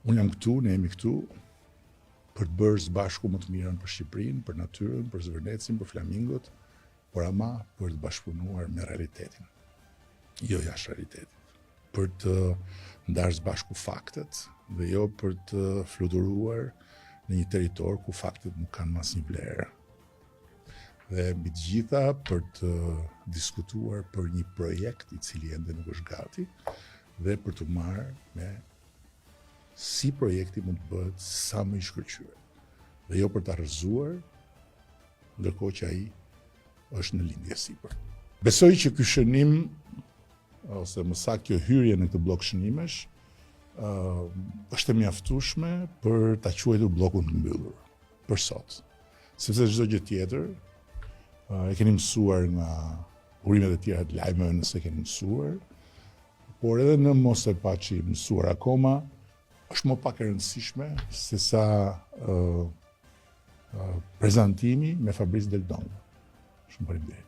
Unë jam këtu, ne jemi këtu, për të bërë së bashku më të mirën për Shqipërinë, për natyrën, për Zvërnecin, për flamingot, por ama për të bashkëpunuar me realitetin, jo jashtë realitetit. Për të ndarë së bashku faktet dhe jo për të fluturuar në një territor ku faktet nuk kanë asnjë vlerë. Dhe mbi të gjitha për të diskutuar për një projekt i cili ende nuk është gati dhe për të marrë me si projekti mund të bëhet sa më i shkëlqyer. Dhe jo për të arrëzuar, ndërkohë që ai është në lindje sipër. Besoj që ky shënim, ose më saktë kjo hyrje në këtë blok shënimesh, është e mjaftueshme për ta quajtur bllokun të mbyllur për sot. Sepse çdo gjë tjetër e keni mësuar nga urimet e tjera të lajmeve nëse keni mësuar, por edhe në mos e paçi mësuar akoma, është më pak e rëndësishme se sa prezantimi me Fabrice Del Dongo. Shumë faleminderit.